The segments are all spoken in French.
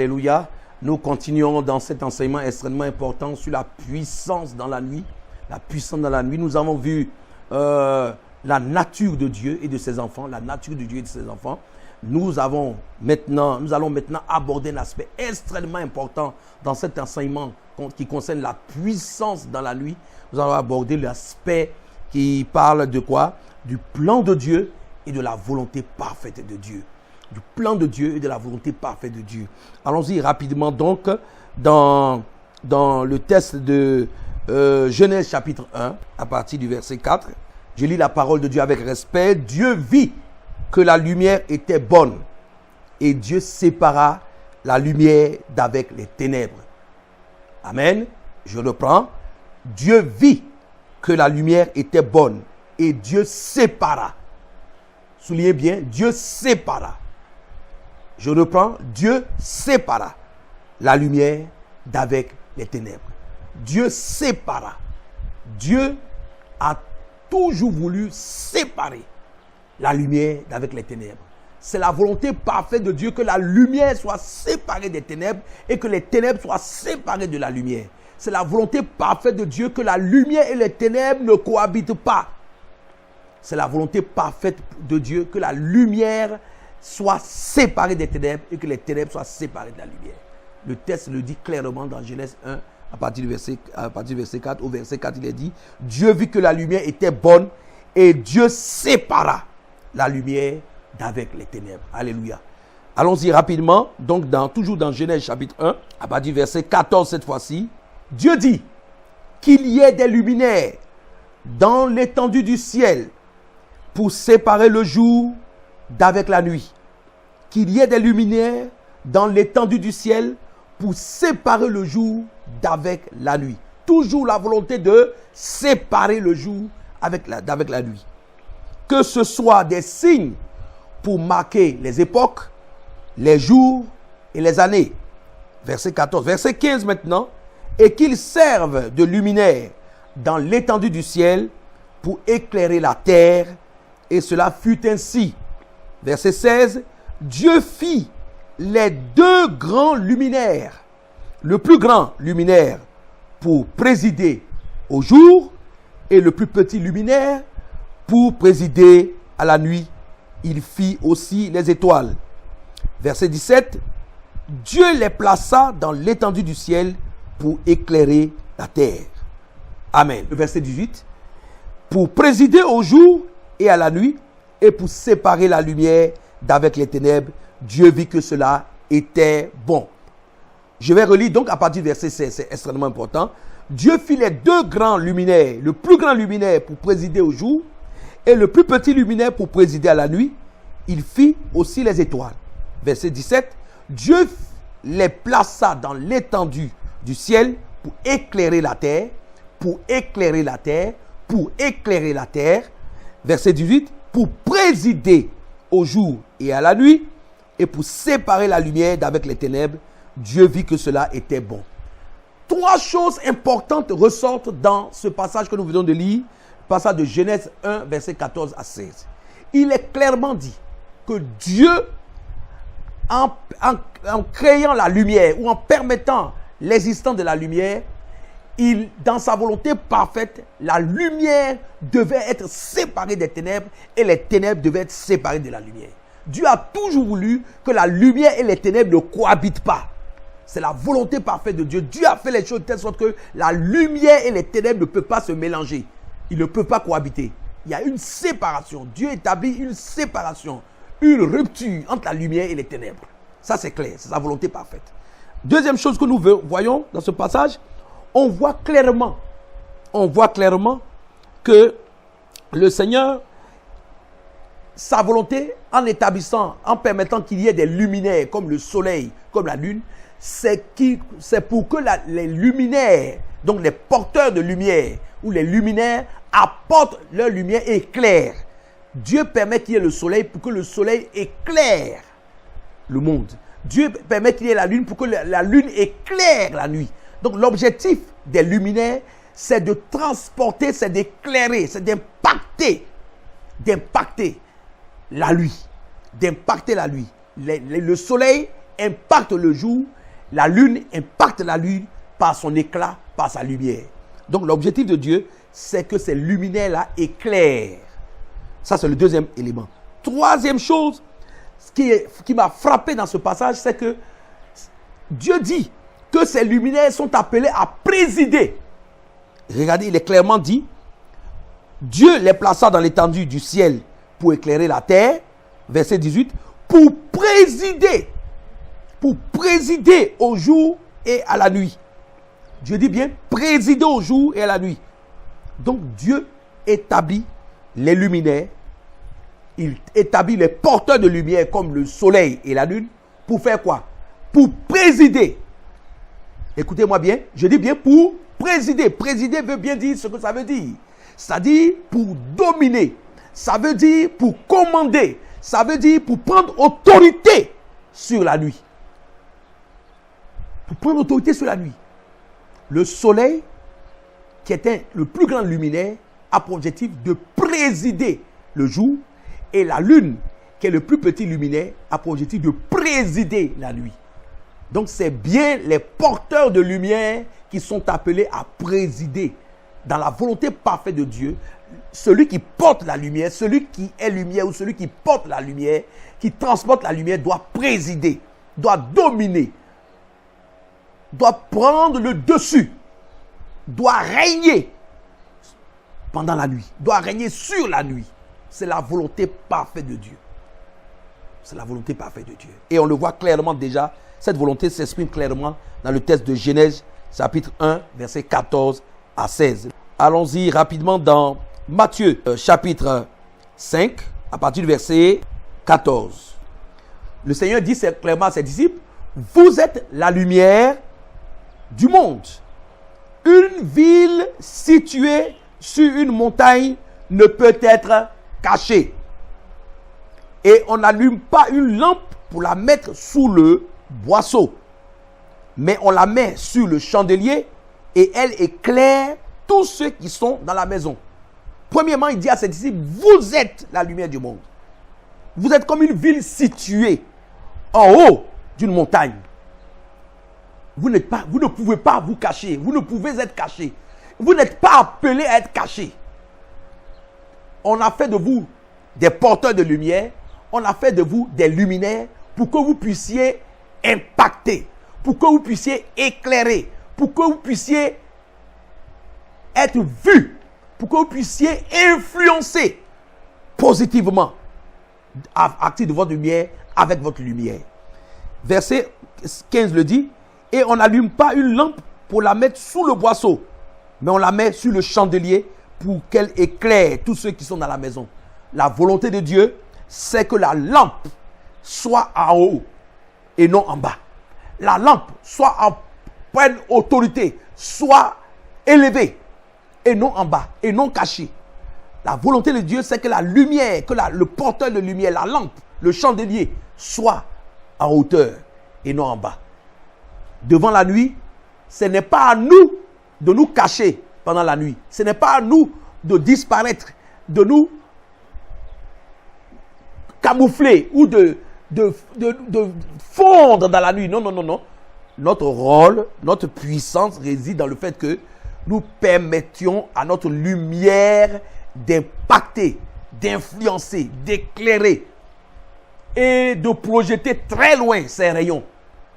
Alléluia. Nous continuons dans cet enseignement extrêmement important sur la puissance dans la nuit. La puissance dans la nuit. Nous avons vu la nature de Dieu et de ses enfants. La nature de Dieu et de ses enfants. Nous allons maintenant aborder un aspect extrêmement important dans cet enseignement qui concerne la puissance dans la nuit. Nous allons aborder l'aspect qui parle de quoi? Du plan de Dieu et de la volonté parfaite de Dieu. Du plan de Dieu et de la volonté parfaite de Dieu. Allons-y rapidement donc dans le texte de Genèse chapitre 1 à partir du verset 4. Je lis la parole de Dieu avec respect. Dieu vit que la lumière était bonne et Dieu sépara la lumière d'avec les ténèbres. Amen. Je reprends. Dieu vit que la lumière était bonne et Dieu sépara. Soulignez bien, Dieu sépara. Je reprends. Dieu sépara la lumière d'avec les ténèbres. Dieu sépara. Dieu a toujours voulu séparer la lumière d'avec les ténèbres. C'est la volonté parfaite de Dieu que la lumière soit séparée des ténèbres et que les ténèbres soient séparées de la lumière. C'est la volonté parfaite de Dieu que la lumière et les ténèbres ne cohabitent pas. C'est la volonté parfaite de Dieu que la lumière soit séparée des ténèbres et que les ténèbres soient séparées de la lumière. Le texte le dit clairement dans Genèse 1, à partir du verset 4. Au verset 4, il est dit, Dieu vit que la lumière était bonne et Dieu sépara la lumière d'avec les ténèbres. Alléluia. Allons-y rapidement. Donc, toujours dans Genèse chapitre 1, à partir du verset 14 cette fois-ci, Dieu dit qu'il y ait des luminaires dans l'étendue du ciel pour séparer le jour d'avec la nuit. Qu'il y ait des luminaires dans l'étendue du ciel pour séparer le jour d'avec la nuit. Toujours la volonté de séparer le jour d'avec la nuit. Que ce soit des signes pour marquer les époques, les jours et les années. Verset 14. Verset 15 maintenant. Et qu'ils servent de luminaires dans l'étendue du ciel pour éclairer la terre. Et cela fut ainsi. Verset 16. Dieu fit les deux grands luminaires. Le plus grand luminaire pour présider au jour et le plus petit luminaire pour présider à la nuit. Il fit aussi les étoiles. Verset 17. Dieu les plaça dans l'étendue du ciel pour éclairer la terre. Amen. Le verset 18. Pour présider au jour et à la nuit et pour séparer la lumière d'avec les ténèbres, Dieu vit que cela était bon. Je vais relire donc à partir du verset 16, c'est extrêmement important. Dieu fit les deux grands luminaires, le plus grand luminaire pour présider au jour et le plus petit luminaire pour présider à la nuit. Il fit aussi les étoiles. Verset 17. Dieu les plaça dans l'étendue du ciel pour éclairer la terre, pour éclairer la terre, pour éclairer la terre. Verset 18. Pour présider au jour et à la nuit et pour séparer la lumière d'avec les ténèbres. Dieu vit que cela était bon. Trois choses importantes ressortent dans ce passage que nous venons de lire, passage de Genèse 1, verset 14 à 16. Il est clairement dit que Dieu, en créant la lumière ou en permettant l'existence de la lumière, dans sa volonté parfaite, la lumière devait être séparée des ténèbres et les ténèbres devaient être séparées de la lumière. Dieu a toujours voulu que la lumière et les ténèbres ne cohabitent pas. C'est la volonté parfaite de Dieu. Dieu a fait les choses de telle sorte que la lumière et les ténèbres ne peuvent pas se mélanger. Ils ne peuvent pas cohabiter. Il y a une séparation. Dieu établit une séparation, une rupture entre la lumière et les ténèbres. Ça c'est clair, c'est sa volonté parfaite. Deuxième chose que nous voyons dans ce passage, on voit clairement que le Seigneur, sa volonté en établissant, en permettant qu'il y ait des luminaires comme le soleil, comme la lune, c'est pour que les luminaires, donc les porteurs de lumière ou les luminaires apportent leur lumière et éclairent. Dieu permet qu'il y ait le soleil pour que le soleil éclaire le monde. Dieu permet qu'il y ait la lune pour que la lune éclaire la nuit. Donc l'objectif des luminaires, c'est de transporter, c'est d'éclairer, c'est d'impacter la nuit. Le soleil impacte le jour la lune impacte la lune par son éclat, par sa lumière. Donc l'objectif de Dieu, c'est que ces luminaires-là éclairent. Ça, c'est le deuxième élément. Troisième chose, qui m'a frappé dans ce passage, c'est que Dieu dit que ces luminaires sont appelés à présider. Regardez, il est clairement dit, Dieu les plaça dans l'étendue du ciel pour éclairer la terre, verset 18, pour présider au jour et à la nuit. Dieu dit bien, présider au jour et à la nuit. Donc Dieu établit les luminaires, il établit les porteurs de lumière comme le soleil et la lune, pour faire quoi? Pour présider. Écoutez-moi bien, je dis bien pour présider. Présider veut bien dire ce que ça veut dire. C'est-à-dire pour dominer. Ça veut dire pour commander. Ça veut dire pour prendre autorité sur la nuit. Pour prendre autorité sur la nuit. Le soleil, qui était le plus grand luminaire, a pour objectif de présider le jour. Et la lune, qui est le plus petit luminaire, a pour objectif de présider la nuit. Donc c'est bien les porteurs de lumière qui sont appelés à présider dans la volonté parfaite de Dieu. Celui qui porte la lumière, celui qui est lumière ou celui qui porte la lumière, qui transporte la lumière, doit présider, doit dominer, doit prendre le dessus, doit régner pendant la nuit, doit régner sur la nuit. C'est la volonté parfaite de Dieu. C'est la volonté parfaite de Dieu. Et on le voit clairement déjà, cette volonté s'exprime clairement dans le texte de Genèse, chapitre 1, versets 14 à 16. Allons-y rapidement dans Matthieu, chapitre 5, à partir du verset 14. Le Seigneur dit clairement à ses disciples, vous êtes la lumière du monde. Une ville située sur une montagne ne peut être cachée. Et on n'allume pas une lampe pour la mettre sous le boisseau, mais on la met sur le chandelier et elle éclaire tous ceux qui sont dans la maison. Premièrement, il dit à ses disciples, vous êtes la lumière du monde. Vous êtes comme une ville située en haut d'une montagne. Vous ne pouvez pas vous cacher. Vous ne pouvez être caché. Vous n'êtes pas appelé à être caché. On a fait de vous des porteurs de lumière. On a fait de vous des luminaires pour que vous puissiez impacter, pour que vous puissiez éclairer, pour que vous puissiez être vus, pour que vous puissiez influencer positivement à partir de votre lumière avec votre lumière. Verset 15 le dit, et on n'allume pas une lampe pour la mettre sous le boisseau, mais on la met sur le chandelier pour qu'elle éclaire tous ceux qui sont dans la maison. La volonté de Dieu, c'est que la lampe soit en haut et non en bas. La lampe soit en pleine autorité, soit élevée et non en bas, et non cachée. La volonté de Dieu, c'est que la lumière, que le porteur de lumière, la lampe, le chandelier, soit en hauteur et non en bas. Devant la nuit, ce n'est pas à nous de nous cacher pendant la nuit. Ce n'est pas à nous de disparaître, de nous camoufler ou de fondre dans la nuit. Non, non, non, non. Notre rôle, notre puissance réside dans le fait que nous permettions à notre lumière d'impacter, d'influencer, d'éclairer et de projeter très loin ses rayons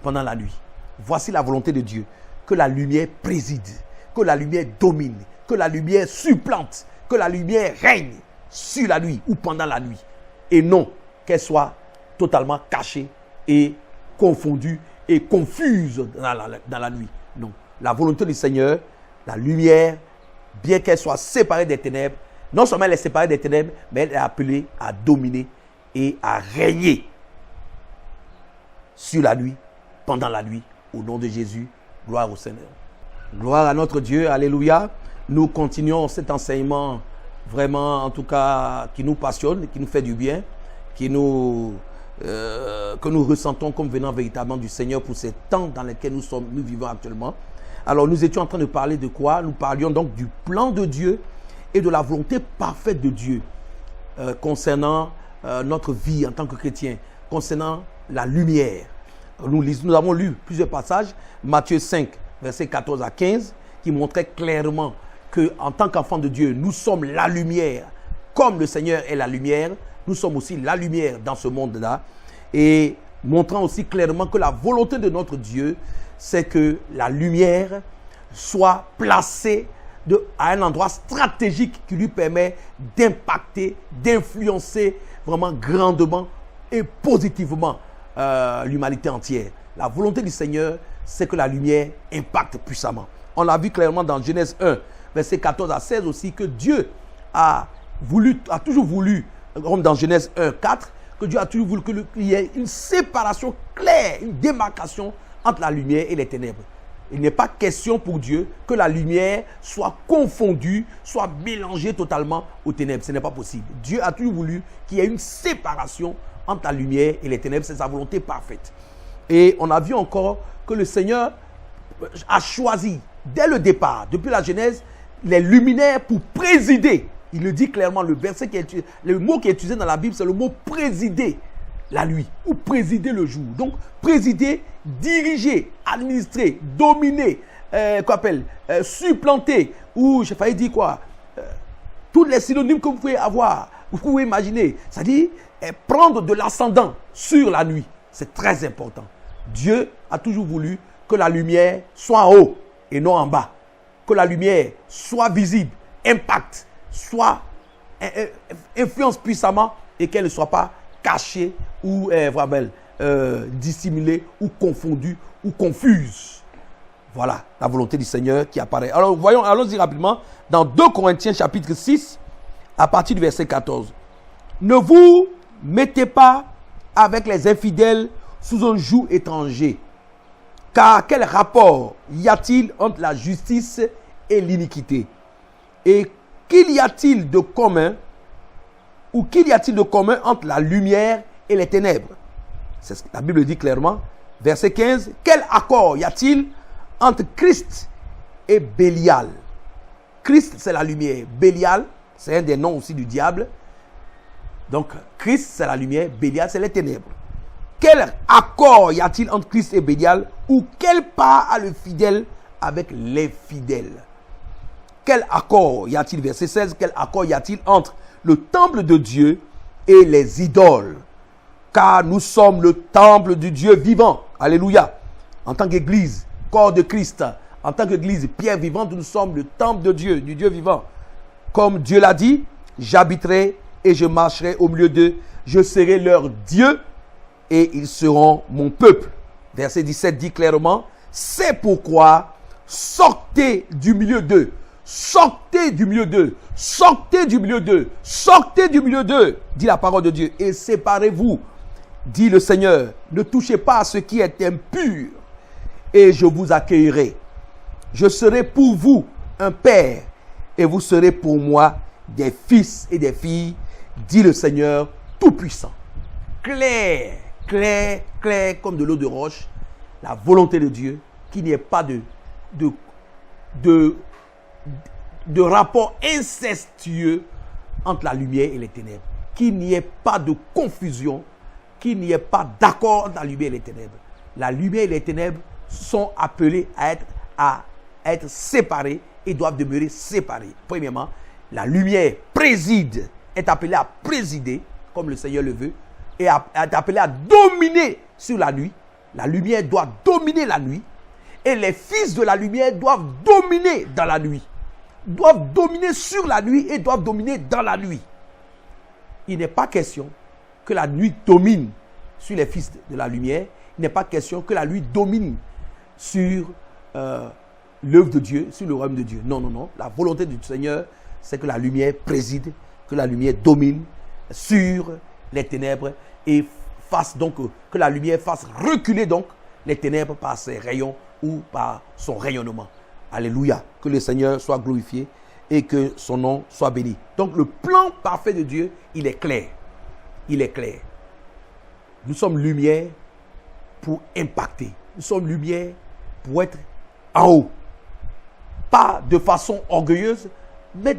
pendant la nuit. Voici la volonté de Dieu, que la lumière préside, que la lumière domine, que la lumière supplante, que la lumière règne sur la nuit ou pendant la nuit, et non qu'elle soit totalement cachée et confondue et confuse dans la nuit. Non, la volonté du Seigneur, la lumière, bien qu'elle soit séparée des ténèbres, non seulement elle est séparée des ténèbres, mais elle est appelée à dominer et à régner sur la nuit, pendant la nuit. Au nom de Jésus, gloire au Seigneur. Gloire à notre Dieu, alléluia. Nous continuons cet enseignement vraiment, en tout cas, qui nous passionne, qui nous fait du bien, que nous ressentons comme venant véritablement du Seigneur pour ces temps dans lesquels nous vivons actuellement. Alors, nous étions en train de parler de quoi? Nous parlions donc du plan de Dieu et de la volonté parfaite de Dieu concernant notre vie en tant que chrétien, concernant la lumière, Nous avons lu plusieurs passages, Matthieu 5, versets 14 à 15, qui montraient clairement qu'en tant qu'enfants de Dieu, nous sommes la lumière. Comme le Seigneur est la lumière, nous sommes aussi la lumière dans ce monde-là. Et montrant aussi clairement que la volonté de notre Dieu, c'est que la lumière soit placée à un endroit stratégique qui lui permet d'impacter, d'influencer vraiment grandement et positivement l'humanité entière. La volonté du Seigneur, c'est que la lumière impacte puissamment. On l'a vu clairement dans Genèse 1, versets 14 à 16 aussi, que Dieu a toujours voulu, comme dans Genèse 1, 4, que Dieu a toujours voulu qu'il y ait une séparation claire, une démarcation entre la lumière et les ténèbres. Il n'est pas question pour Dieu que la lumière soit confondue, soit mélangée totalement aux ténèbres. Ce n'est pas possible. Dieu a toujours voulu qu'il y ait une séparation entre la lumière et les ténèbres. C'est sa volonté parfaite. Et on a vu encore que le Seigneur a choisi, dès le départ, depuis la Genèse, les luminaires pour présider. Il le dit clairement, le mot qui est utilisé dans la Bible, c'est le mot présider la nuit ou présider le jour. Donc, présider, diriger, administrer, dominer, supplanter, ou j'ai failli dire quoi, tous les synonymes que vous pouvez avoir, vous pouvez imaginer, c'est-à-dire prendre de l'ascendant sur la nuit. C'est très important. Dieu a toujours voulu que la lumière soit en haut et non en bas. Que la lumière soit visible, impacte, soit influence puissamment et qu'elle ne soit pas cachée ou dissimulée ou confondue ou confuse. Voilà la volonté du Seigneur qui apparaît. Alors voyons, allons-y rapidement dans 2 Corinthiens chapitre 6 à partir du verset 14. Ne vous mettez pas avec les infidèles sous un joug étranger. Car quel rapport y a-t-il entre la justice et l'iniquité? Et qu'il y a-t-il de commun, ou qu'il y a-t-il de commun entre la lumière et les ténèbres? C'est ce que la Bible dit clairement. Verset 15. Quel accord y a-t-il entre Christ et Bélial? Christ, c'est la lumière. Bélial, c'est un des noms aussi du diable. Donc, Christ, c'est la lumière. Bélial, c'est les ténèbres. Quel accord y a-t-il entre Christ et Bélial? Ou quelle part a le fidèle avec les fidèles? Quel accord y a-t-il, verset 16, quel accord y a-t-il entre le temple de Dieu et les idoles? Car nous sommes le temple du Dieu vivant. Alléluia. En tant qu'église, corps de Christ, en tant qu'église, pierre vivante, nous sommes le temple de Dieu, du Dieu vivant. Comme Dieu l'a dit, j'habiterai et je marcherai au milieu d'eux. Je serai leur Dieu et ils seront mon peuple. Verset 17 dit clairement, c'est pourquoi sortez du milieu d'eux. Sortez du milieu d'eux, sortez du milieu d'eux, sortez du milieu d'eux, dit la parole de Dieu, et séparez-vous, dit le Seigneur. Ne touchez pas à ce qui est impur, et je vous accueillerai. Je serai pour vous un père, et vous serez pour moi des fils et des filles, dit le Seigneur Tout-Puissant. Clair, clair, clair comme de l'eau de roche, la volonté de Dieu, qu'il n'y ait pas de rapport incestueux entre la lumière et les ténèbres. Qu'il n'y ait pas de confusion, qu'il n'y ait pas d'accord entre la lumière et les ténèbres. La lumière et les ténèbres sont appelés à être séparés et doivent demeurer séparés. Premièrement, la lumière préside, est appelée à présider, comme le Seigneur le veut, et est appelée à dominer sur la nuit. La lumière doit dominer la nuit. Et les fils de la lumière doivent dominer dans la nuit. Doivent dominer sur la nuit et doivent dominer dans la nuit. Il n'est pas question que la nuit domine sur les fils de la lumière. Il n'est pas question que la nuit domine sur l'œuvre de Dieu, sur le royaume de Dieu. Non, non, non. La volonté du Seigneur, c'est que la lumière préside, que la lumière domine sur les ténèbres et fasse donc que la lumière fasse reculer donc les ténèbres par ses rayons ou par son rayonnement. Alléluia. Que le Seigneur soit glorifié et que son nom soit béni. Donc le plan parfait de Dieu, il est clair. Il est clair. Nous sommes lumière pour impacter. Nous sommes lumière pour être en haut. Pas de façon orgueilleuse, mais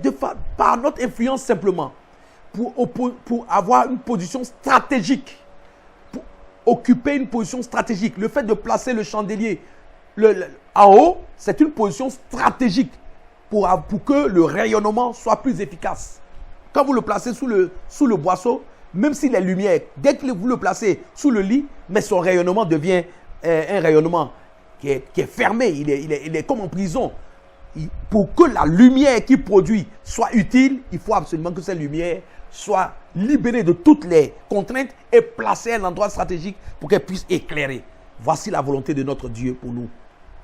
par notre influence simplement. Pour avoir une position stratégique. occuper une position stratégique. Le fait de placer le chandelier en haut, c'est une position stratégique pour que le rayonnement soit plus efficace. Quand vous le placez sous le boisseau, même si les lumières, dès que vous le placez sous le lit, mais son rayonnement devient un rayonnement qui est fermé, il est comme en prison. Pour que la lumière qu'il produit soit utile, il faut absolument que cette lumière soit libérée de toutes les contraintes et placée à un endroit stratégique pour qu'elle puisse éclairer. Voici la volonté de notre Dieu pour nous,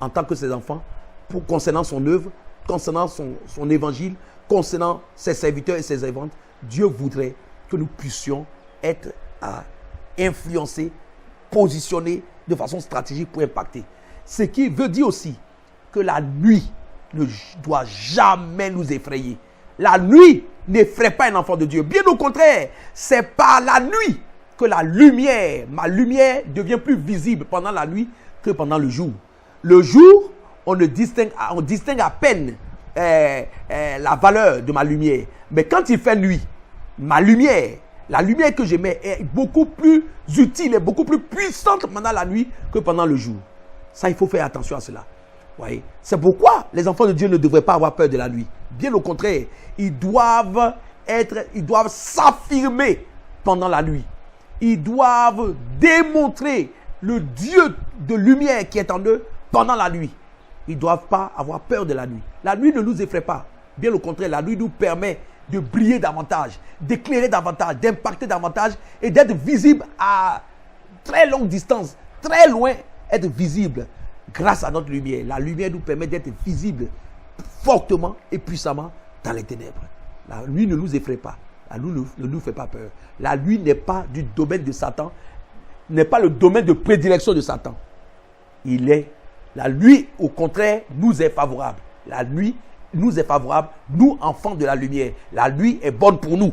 en tant que ses enfants, concernant son œuvre, concernant son évangile, concernant ses serviteurs et ses servantes. Dieu voudrait que nous puissions être influencés, positionnés de façon stratégique pour impacter. Ce qui veut dire aussi que la nuit ne doit jamais nous effrayer. La nuit n'effraie pas un enfant de Dieu. Bien au contraire, c'est par la nuit que la lumière, ma lumière, devient plus visible pendant la nuit que pendant le jour. Le jour, on distingue à peine la valeur de ma lumière. Mais quand il fait nuit, ma lumière, la lumière que j'émets est beaucoup plus utile et beaucoup plus puissante pendant la nuit que pendant le jour. Ça, il faut faire attention à cela. Voyez? C'est pourquoi les enfants de Dieu ne devraient pas avoir peur de la nuit. Bien au contraire, ils doivent s'affirmer pendant la nuit. Ils doivent démontrer le Dieu de lumière qui est en eux pendant la nuit. Ils ne doivent pas avoir peur de la nuit. La nuit ne nous effraie pas. Bien au contraire, la nuit nous permet de briller davantage, d'éclairer davantage, d'impacter davantage et d'être visible à très longue distance, très loin, être visible grâce à notre lumière. La lumière nous permet d'être visible fortement et puissamment dans les ténèbres. La nuit ne nous effraie pas. La nuit ne nous fait pas peur. La nuit n'est pas du domaine de Satan, n'est pas le domaine de prédilection de Satan. La nuit, au contraire, nous est favorable. La nuit nous est favorable, nous, enfants de la lumière. La nuit est bonne pour nous.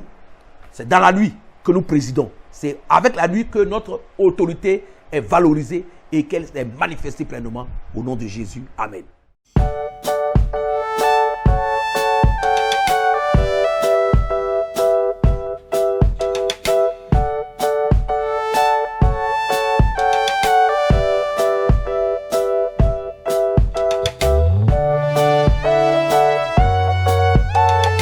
C'est dans la nuit que nous présidons. C'est avec la nuit que notre autorité est valorisée et qu'elle est manifestée pleinement au nom de Jésus. Amen.